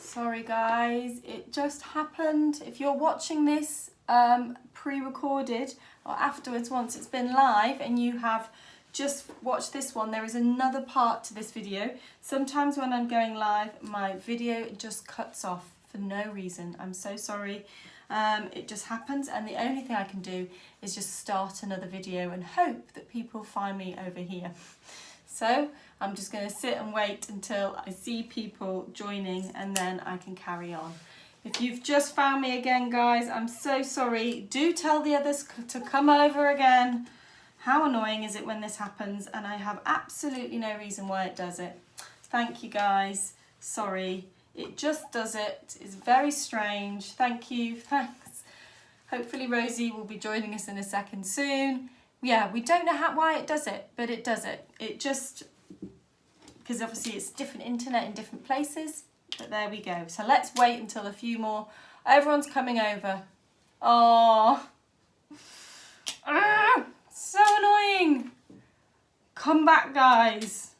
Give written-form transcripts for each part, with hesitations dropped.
Sorry guys, it just happened. If you're watching this pre-recorded or afterwards once it's been live and you have just watched this one, there is another part to this video. Sometimes when I'm going live, my video just cuts off for no reason. I'm so sorry. It just happens, and the only thing I can do is just start another video and hope that people find me over here. So I'm just going to sit and wait until I see people joining, and then I can carry on. If you've just found me again, guys, I'm so sorry. Do tell the others to come over again. How annoying is it when this happens, and I have absolutely no reason why it does it. Thank you, guys. Sorry. It just does it. It's very strange. Thank you. Thanks. Hopefully Rosie will be joining us in a second soon. Yeah, we don't know why it does it, but it does it. It just, because obviously it's different internet in different places, but there we go. So let's wait until a few more. Everyone's coming over. Oh, so annoying. Come back, guys.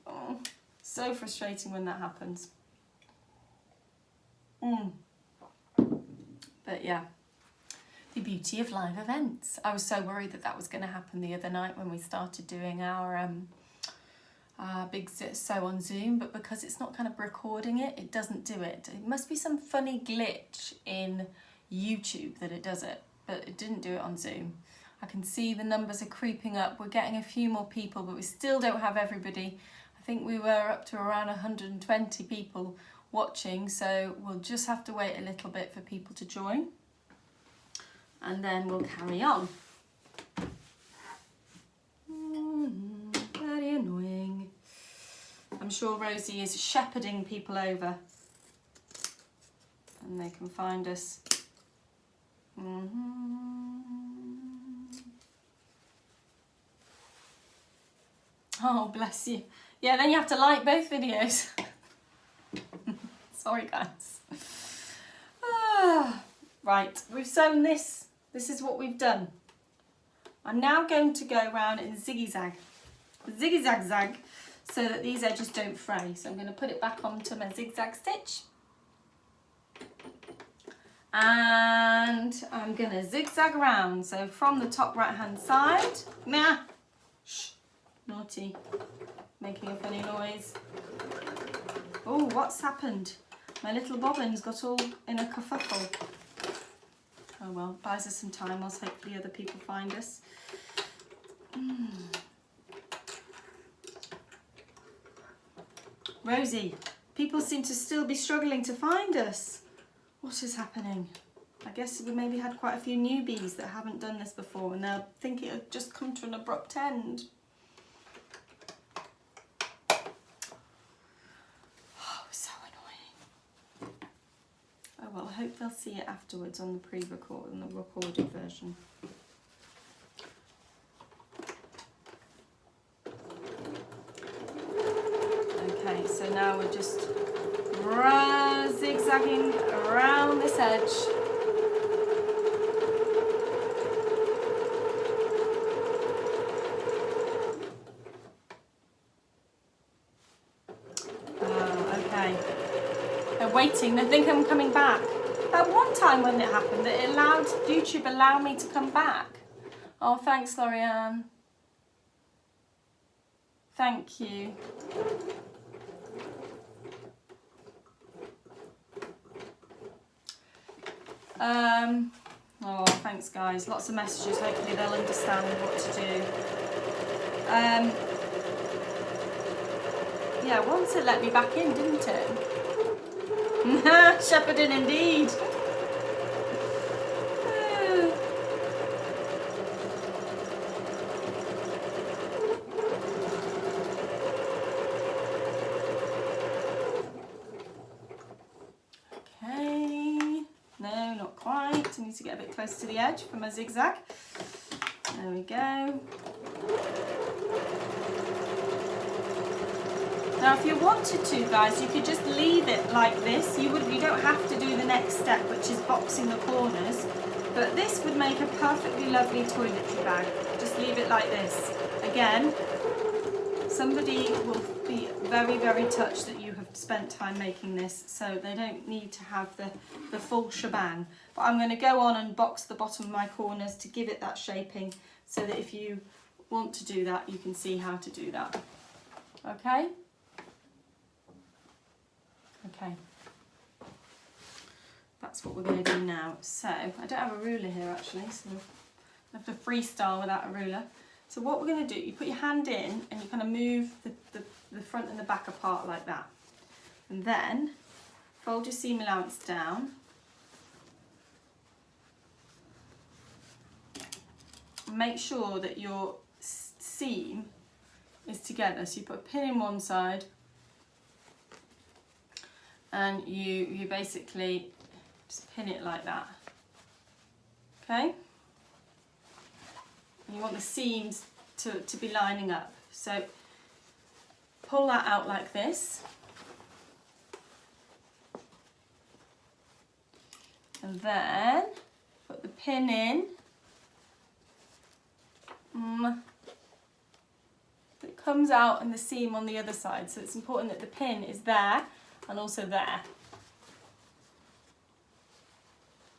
Oh, so frustrating when that happens. But yeah, the beauty of live events. I was so worried that that was going to happen the other night when we started doing our Big Sew on Zoom, but because it's not kind of recording it, it doesn't do it. It must be some funny glitch in YouTube that it does it, but it didn't do it on Zoom. I can see the numbers are creeping up. We're getting a few more people, but we still don't have everybody. I think we were up to around 120 people watching, so we'll just have to wait a little bit for people to join, and then we'll carry on. Very annoying. I'm sure Rosie is shepherding people over and they can find us. Oh, bless you. Yeah, then you have to like both videos. Sorry, guys. Right, we've sewn this. This is what we've done. I'm now going to go around in zigzag, zag, so that these edges don't fray. So I'm going to put it back onto my zigzag stitch. And I'm going to zigzag around. So from the top right hand side. Nah, shh, naughty, making a funny noise. Oh, what's happened? My little bobbin's got all in a kerfuffle. Oh well, buys us some time whilst hopefully other people find us. Rosie, people seem to still be struggling to find us. What is happening? I guess we maybe had quite a few newbies that haven't done this before, and they'll think it'll just come to an abrupt end. Well, I hope they'll see it afterwards on the pre-record and the recorded version. Okay, so now we're just zigzagging around this edge. Waiting, they think I'm coming back. That one time when it happened, that it allowed YouTube allow me to come back. Oh, thanks, Lorianne. Thank you. Oh, thanks, guys. Lots of messages. Hopefully they'll understand what to do. Yeah, once it let me back in, didn't it? Shepherding indeed. Okay, no, not quite. I need to get a bit closer to the edge for my zigzag. There we go. Now, if you wanted to, guys, you could just leave it like this. You don't have to do the next step, which is boxing the corners. But this would make a perfectly lovely toiletry bag. Just leave it like this. Again, somebody will be very, very touched that you have spent time making this, so they don't need to have the full shebang. But I'm going to go on and box the bottom of my corners to give it that shaping, so that if you want to do that, you can see how to do that. Okay? Okay. That's what we're going to do now. So, I don't have a ruler here actually, so I have to freestyle without a ruler. So what we're going to do, you put your hand in and you kind of move the front and the back apart like that. And then fold your seam allowance down. Make sure that your seam is together. So you put a pin in one side and you basically just pin it like that. Okay? You want the seams to be lining up. So pull that out like this. And then put the pin in. It comes out and the seam on the other side. So it's important that the pin is there and also there.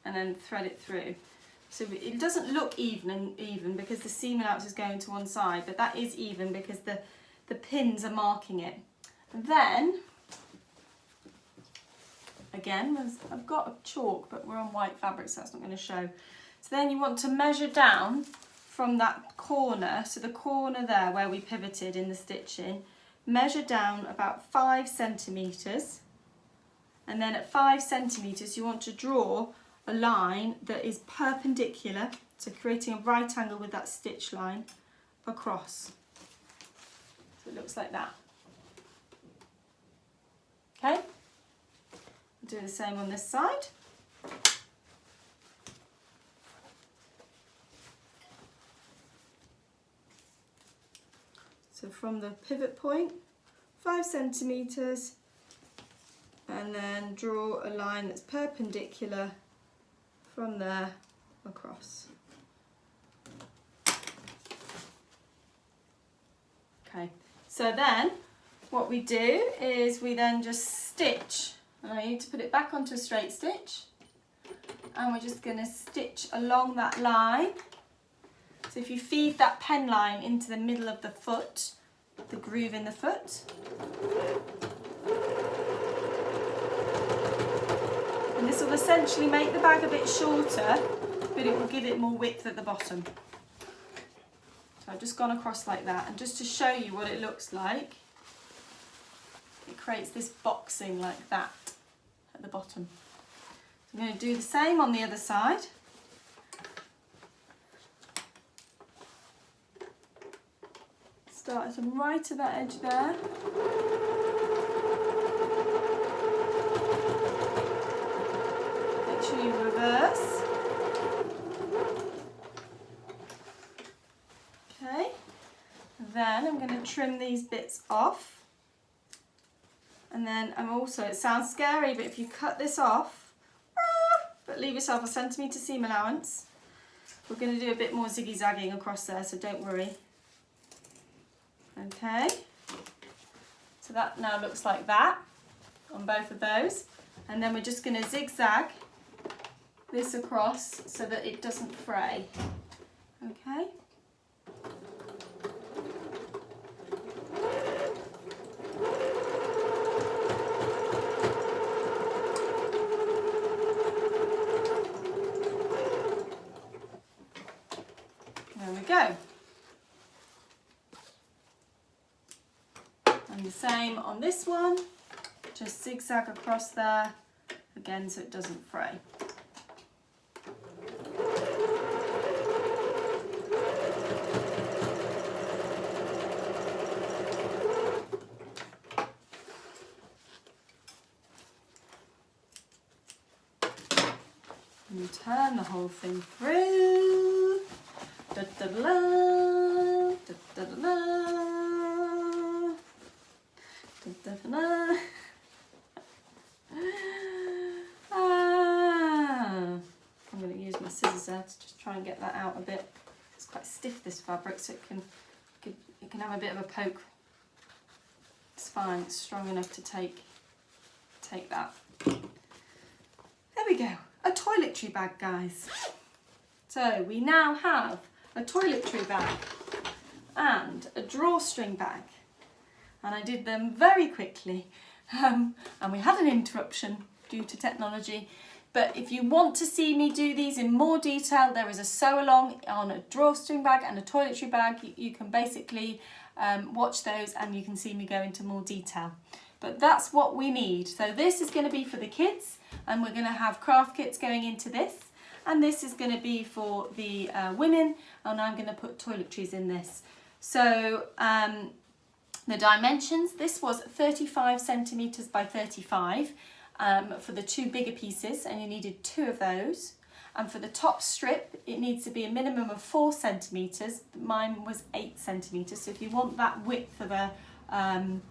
And then thread it through. So it doesn't look even because the seam allowance is going to one side, but that is even because the pins are marking it. And then, again, I've got a chalk, but we're on white fabric, so that's not going to show. So then you want to measure down from that corner, so the corner there where we pivoted in the stitching, measure down about 5 centimetres. And then at 5 centimetres, you want to draw a line that is perpendicular, so creating a right angle with that stitch line across. So it looks like that. Okay? Do the same on this side. So from the pivot point, 5 centimetres, and then draw a line that's perpendicular from there across. Okay, so then what we do is we then just stitch, and I need to put it back onto a straight stitch, and we're just going to stitch along that line. So if you feed that pen line into the middle of the foot, the groove in the foot, and this will essentially make the bag a bit shorter, but it will give it more width at the bottom. So I've just gone across like that, and just to show you what it looks like, it creates this boxing like that at the bottom. So I'm going to do the same on the other side. Start at the right of that edge there. Make sure you reverse. Okay, then I'm going to trim these bits off. And then I'm also, it sounds scary, but if you cut this off, but leave yourself a centimetre seam allowance, we're going to do a bit more ziggy-zagging across there, so don't worry. Okay, so that now looks like that on both of those, and then we're just going to zigzag this across so that it doesn't fray. Okay. There we go. And the same on this one, just zigzag across there, again so it doesn't fray. And you turn the whole thing through. Da, da, da, da, da, da, da, da. I'm going to use my scissors there to just try and get that out a bit. It's quite stiff, this fabric, so it can have a bit of a poke. It's fine, it's strong enough to take take that. There we go, a toiletry bag, guys. So we now have a toiletry bag and a drawstring bag. And I did them very quickly. And we had an interruption due to technology. But if you want to see me do these in more detail, there is a sew along on a drawstring bag and a toiletry bag. You can basically watch those and you can see me go into more detail. But that's what we need. So this is going to be for the kids, and we're going to have craft kits going into this. And this is going to be for the women, and I'm going to put toiletries in this. So the dimensions, this was 35 centimetres by 35 for the two bigger pieces, and you needed 2 of those. And for the top strip, it needs to be a minimum of 4 centimetres. Mine was 8 centimetres. So if you want that width of a kind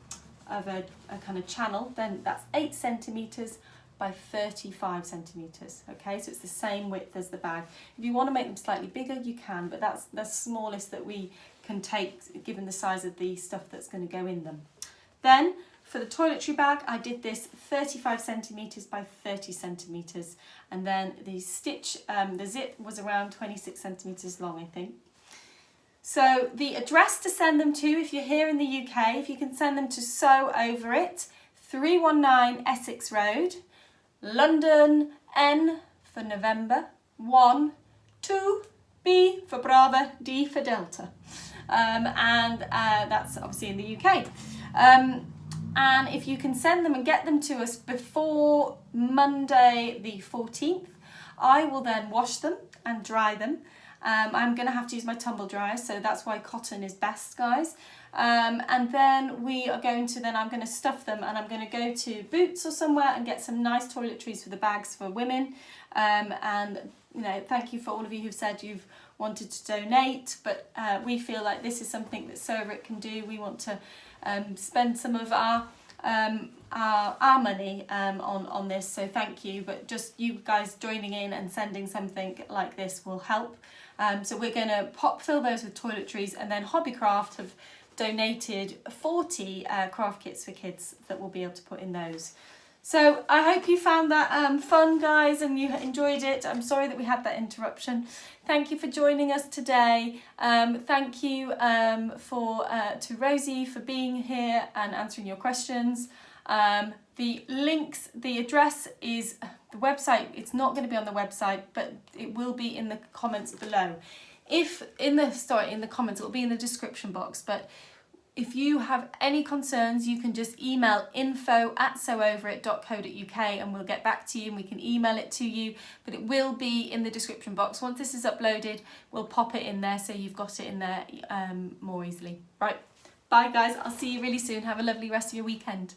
of channel, then that's 8 centimetres by 35 centimetres. Okay, so it's the same width as the bag. If you want to make them slightly bigger, you can, but that's the smallest that we can take given the size of the stuff that's going to go in them. Then for the toiletry bag, I did this 35 centimetres by 30 centimetres, and then the stitch, the zip was around 26 centimetres long, I think. So the address to send them to, if you're here in the UK, if you can send them to Sew Over It, 319 Essex Road, London, N for November, 1, 2, B for Bravo, D for Delta. And that's obviously in the UK. And if you can send them and get them to us before Monday the 14th, I will then wash them and dry them. I'm going to have to use my tumble dryer, so that's why cotton is best, guys. And then we are going to, I'm going to stuff them, and I'm going to go to Boots or somewhere and get some nice toiletries for the bags for women. And, you know, thank you for all of you who've said you've wanted to donate, but we feel like this is something that Sew Over It can do. We want to spend some of our money on this, so thank you. But just you guys joining in and sending something like this will help. So we're going to fill those with toiletries, and then Hobbycraft have donated 40 craft kits for kids that we'll be able to put in those. So I hope you found that fun, guys, and you enjoyed it. I'm sorry that we had that interruption. Thank you for joining us today. Thank you to Rosie for being here and answering your questions. The links, the address is the website. It's not going to be on the website, but it will be in the comments below. In the comments, it will be in the description box. But if you have any concerns, you can just email info@sewoverit.co.uk and we'll get back to you, and we can email it to you. But it will be in the description box. Once this is uploaded, we'll pop it in there so you've got it in there more easily. Right, bye guys. I'll see you really soon. Have a lovely rest of your weekend.